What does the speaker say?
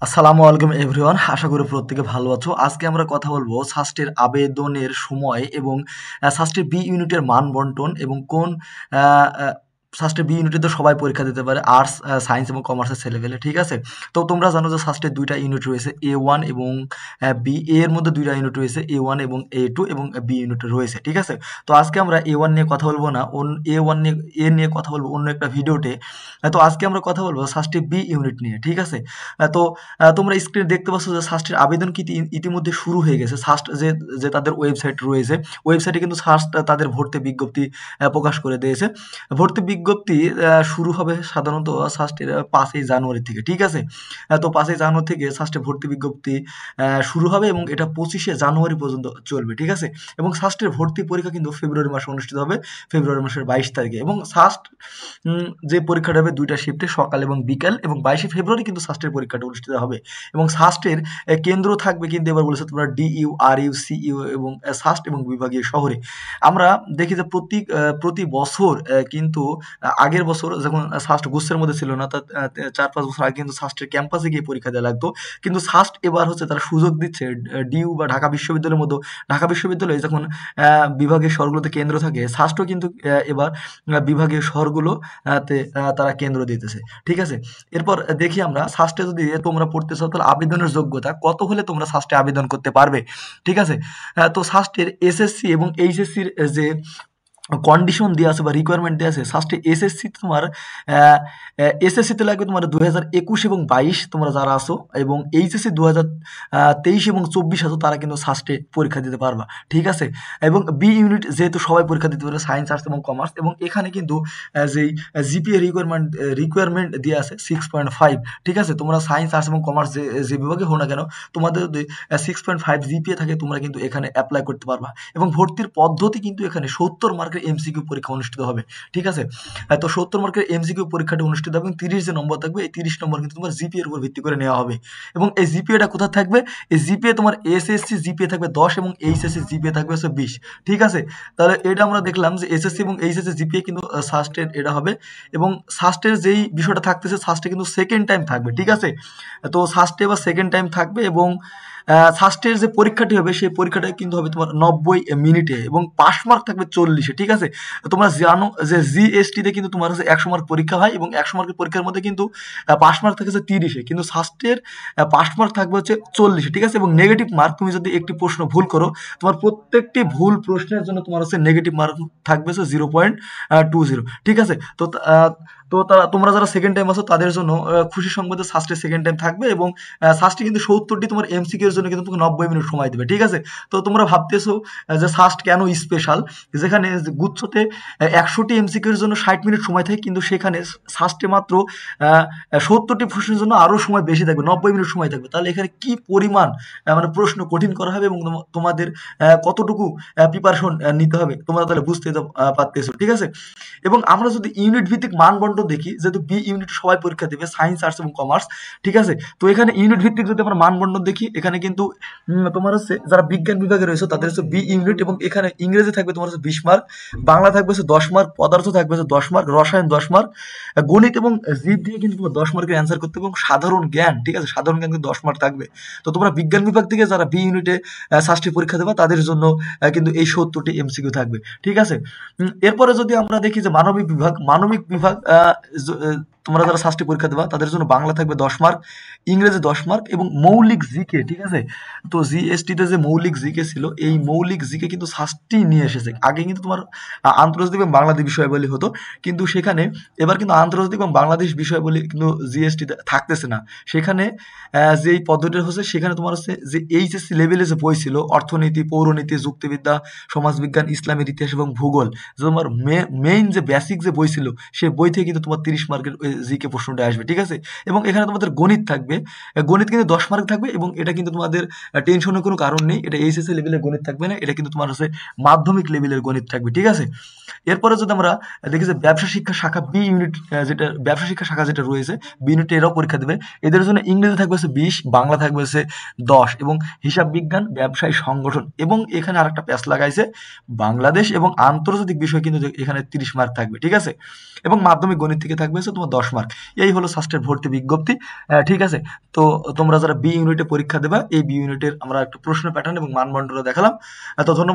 আসসালামু আলাইকুম এভরিওয়ান, আশা করি প্রত্যেকে ভালো আছো। আজকে আমরা কথা বলবো সাস্টের আবেদনের সময় এবং সাস্টের বি ইউনিটের মান বন্টন এবং কোন আহ, আহ, সাস্টের বি ইউনিটে তো সবাই পরীক্ষা দিতে পারে, আর্টস সায়েন্স এবং কমার্সের ছেলেপেলে, ঠিক আছে। তো তোমরা জানো যে সাস্টের দুইটা ইউনিট রয়েছে, A1 এবং বি। এর মধ্যে দুইটা ইউনিট রয়েছে, A1 এবং A2 এবং বি ইউনিট রয়েছে, ঠিক আছে। তো আজকে আমরা A1 নিয়ে কথা বলবো না, A1 নিয়ে নিয়ে কথা বলবো অন্য একটা ভিডিওতে। তো আজকে আমরা কথা বলবো সাস্টের বি ইউনিট নিয়ে, ঠিক আছে। তো তোমরা স্ক্রিনে দেখতে পাচ্ছ যে সাস্টের আবেদন কি ইতিমধ্যে শুরু হয়ে গেছে। সাস্ট যে যে তাদের ওয়েবসাইট রয়েছে, ওয়েবসাইটে কিন্তু সাস্ট তাদের ভর্তি বিজ্ঞপ্তি প্রকাশ করে দিয়েছে। ভর্তি বিজ্ঞপ্তি শুরু হবে সাধারণত সাস্টের 5ই জানুয়ারি থেকে, ঠিক আছে। তো 5ই জানুয়ারি থেকে সাস্টের ভর্তি বিজ্ঞপ্তি শুরু হবে এবং এটা 25শে জানুয়ারি পর্যন্ত চলবে, ঠিক আছে। এবং সাস্টের ভর্তি পরীক্ষা কিন্তু ফেব্রুয়ারি মাসে অনুষ্ঠিত হবে, ফেব্রুয়ারি মাসের 22 তারিখে। এবং সাস্ট যে পরীক্ষাটা হবে দুইটা শিফটে, সকাল এবং বিকাল, এবং 22শে ফেব্রুয়ারি কিন্তু সাস্টের পরীক্ষাটা অনুষ্ঠিত হবে। এবং সাস্টের কেন্দ্র থাকবে কিন্তু এবার বলেছে তোমরা DU, RU, CU এবং সাস্ট এবং বিভাগীয় শহরে। আমরা দেখি যে প্রতি বছর কিন্তু আগের বছর যখন সাস্ট গুচ্ছের মধ্যে ছিল না, তার 4-5 বছর আগে কিন্তু সাস্টের ক্যাম্পাসে গিয়ে পরীক্ষা দেওয়া লাগতো। কিন্তু সাস্ট এবার হচ্ছে তারা সুযোগ দিচ্ছে DU বা ঢাকা বিশ্ববিদ্যালয়ের মতো। ঢাকা বিশ্ববিদ্যালয়ে যখন বিভাগীয় শহরগুলোতে কেন্দ্র থাকে, সাস্টও কিন্তু এবার বিভাগীয় শহরগুলো তারা কেন্দ্র দিতেছে, ঠিক আছে। এরপর দেখি আমরা সাস্টে যদি তোমরা পড়তে চাও তাহলে আবেদনের যোগ্যতা কত হলে তোমরা সাস্টে আবেদন করতে পারবে, ঠিক আছে। তো সাস্টের SSC এবং HSCর যে কন্ডিশন দেওয়া আছে বা রিকোয়ারমেন্ট দেওয়া আছে, ফার্স্টে এসএসসি তোমার এসএসসিতে লাগবে তোমার 2021 এবং 22 তোমরা যারা আছো, এবং এইচএসসি 2023 এবং 24 আছো, তারা কিন্তু সাস্টে পরীক্ষা দিতে পারবা, ঠিক আছে। এবং বি ইউনিট যেহেতু সবাই পরীক্ষা দিতে পারে, সায়েন্স, আর্টস এবং কমার্স, এবং এখানে কিন্তু যেই জিপিএ রিকোয়ারমেন্ট দেওয়া আছে 6.5, ঠিক আছে। তোমরা সায়েন্স, আর্টস এবং কমার্স যে যে বিভাগে হো না কেন, তোমাদের যদি 6.5 জিপিএ থাকে, তোমরা কিন্তু এখানে অ্যাপ্লাই করতে পারবা। এবং ভর্তির পদ্ধতি কিন্তু এখানে 70 মার্কের এমসিকিউ পরীক্ষা অনুষ্ঠিত হবে, ঠিক আছে। তো 70 মার্কের এমসিকিউ পরীক্ষাটা অনুষ্ঠিত হবে এবং 30 যে নম্বর থাকবে, এই 30 নম্বর কিন্তু তোমার জিপিএ এর উপর ভিত্তি করে নেওয়া হবে। এবং এই জিপিএটা কোথায় থাকবে? এই জিপিএ তোমার এসএসসি জিপিএ থাকবে 10 এবং এইচএসসি জিপিএ থাকবে হচ্ছে 20, ঠিক আছে। তাহলে এটা আমরা দেখলাম যে এসএসসি এবং এইচএসসি জিপিএ কিন্তু সাস্টের এটা হবে। এবং সাস্টের যেই বিষয়টা থাকতেছে, সাস্টে কিন্তু সেকেন্ড টাইম থাকবে, ঠিক আছে। তো সাস্টে এবার সেকেন্ড টাইম থাকবে। এবং ফার্স্টের যে পরীক্ষাটি হবে, সেই পরীক্ষাটা কিন্তু হবে তোমার 90 মিনিটে এবং পাস মার্ক থাকবে 40-এ, ঠিক আছে। তোমরা জানো যে জিএসটিতে কিন্তু তোমার হচ্ছে 100 মার্ক পরীক্ষা হয় এবং 100 মার্কের পরীক্ষার মধ্যে কিন্তু পাস মার্ক থাকে হচ্ছে 30-এ, কিন্তু ফার্স্টের পাস মার্ক থাকবে হচ্ছে 40-এ, ঠিক আছে। এবং নেগেটিভ মার্ক, তুমি যদি একটি প্রশ্ন ভুল করো, তোমার প্রত্যেকটি ভুল প্রশ্নের জন্য তোমার হচ্ছে নেগেটিভ মার্ক থাকবে হচ্ছে 0.20, ঠিক আছে। তো তোমরা যারা সেকেন্ড টাইম আছো তাদের জন্য খুশি সংবাদে সাস্টে সেকেন্ড টাইম থাকবে। এবং সাস্টে কিন্তু 70টি তোমার এমসিকিউ এর জন্য কিন্তু তোমাকে 90 মিনিট সময় দেবে, ঠিক আছে। তো তোমরা ভাবতেছো যে সাস্ট কেন স্পেশাল, যেখানে গুচ্ছতে 100টি এমসিকিউ এর জন্য 60 মিনিট সময় থাকে, কিন্তু সেখানে সাস্টে মাত্র 70টি প্রশ্নের জন্য আরো সময় বেশি থাকবে, 90 মিনিট সময় থাকবে। তাহলে এখানে কি পরিমাণ মানে প্রশ্ন কঠিন করা হবে এবং তোমাদের কতটুকু প্রিপারেশন নিতে হবে, তোমরা তাহলে বুঝতে পারতেছো, ঠিক আছে। এবং আমরা যদি ইউনিট ভিত্তিক মানবন্টন দেখি, যেহেতু বি ইউনিট সবাই পরীক্ষা দেবে, সায়েন্স, আর্টস এবং কমার্স, ঠিক আছে। তো এখানে ইউনিট ভিত্তিক যদি আমরা মানবন্টন দেখি, এখানে কিন্তু তোমার হচ্ছে যারা বিজ্ঞান বিভাগে রয়েছে তাদের হচ্ছে বি ইউনিট, এবং এখানে ইংরেজি থাকবে তোমার হচ্ছে 20 মার্ক, বাংলা থাকবে হচ্ছে 10 মার্ক, পদার্থ থাকবে হচ্ছে 10 মার্ক, রসায়ন 10 মার্ক, গণিত এবং জীব দিয়ে কিন্তু তোমার 10 মার্কের অ্যান্সার করতে হবে, এবং সাধারণ জ্ঞান, ঠিক আছে, সাধারণ জ্ঞান কিন্তু 10 মার্ক থাকবে। তো তোমরা বিজ্ঞান বিভাগ থেকে যারা বি ইউনিটে সাস্টে পরীক্ষা দেবা, তাদের জন্য কিন্তু এই 70টি এমসিকিউ থাকবে, ঠিক আছে। এরপরে যদি আমরা দেখি যে মানবিক বিভাগ তোমরা যারা সাস্টে পরীক্ষা দেবা, তাদের জন্য বাংলা থাকবে 10 মার্ক, ইংরেজি 10 মার্ক, এবং মৌলিক জিকে, ঠিক আছে। তো জিএসটিতে যে মৌলিক জিকে ছিল, এই মৌলিক জিকে কিন্তু সাস্টেই নিয়ে এসেছে। আগে কিন্তু তোমার আন্তর্জাতিক এবং বাংলাদেশ বিষয়াবলী হতো, কিন্তু সেখানে এবার কিন্তু আন্তর্জাতিক এবং বাংলাদেশ বিষয়াবলী কিন্তু জিএসটিতে থাকতেছে না। সেখানে যেই পদ্ধতিটা হচ্ছে, সেখানে তোমার হচ্ছে যে এইচএসসি লেভেলে যে বই ছিল, অর্থনীতি, পৌরনীতি, যুক্তিবিদ্যা, সমাজবিজ্ঞান, ইসলামের ইতিহাস এবং ভূগোল, যে তোমার মেইন যে বেসিক যে বই ছিল, সেই বই থেকে কিন্তু তোমার 30 মার্কের জিকে প্রশ্নটা আসবে, ঠিক আছে। এবং এখানে তোমাদের গণিত থাকবে, গণিত কিন্তু 10 মার্ক থাকবে, এবং এটা কিন্তু তোমাদের টেনশনের কোনো কারণ নেই, এটা এইচএসসি লেভেলের গণিত থাকবে না, এটা কিন্তু তোমার হচ্ছে মাধ্যমিক লেভেলের গণিত থাকবে, ঠিক আছে। এরপরে যদি আমরা দেখি যে ব্যবসা শিক্ষা শাখা বি ইউনিট, যেটা ব্যবসা শিক্ষা শাখা যেটা রয়েছে, বি ইউনিটে এরাও পরীক্ষা দেবে। এদের জন্য ইংরেজি থাকবে হচ্ছে 20, বাংলা থাকবে হচ্ছে 10, এবং হিসাব বিজ্ঞান, ব্যবসায়ী সংগঠন, এবং এখানে আরেকটা প্যাচ লাগাইছে, বাংলাদেশ এবং আন্তর্জাতিক বিষয় কিন্তু এখানে 30 মার্ক থাকবে, ঠিক আছে। এবং মাধ্যমিক গণিত থেকে থাকবে হচ্ছে তোমার 10 10 মার্ক। এই হলো সাস্টের ভর্তি বিজ্ঞপ্তি। ঠিক আছে? তো তোমরা যারা বি ইউনিটে পরীক্ষা দেবা, এই বি ইউনিটের আমরা একটা প্রশ্ন প্যাটার্ন এবং মানদণ্ডটা দেখালাম। তো ধন্যবাদ।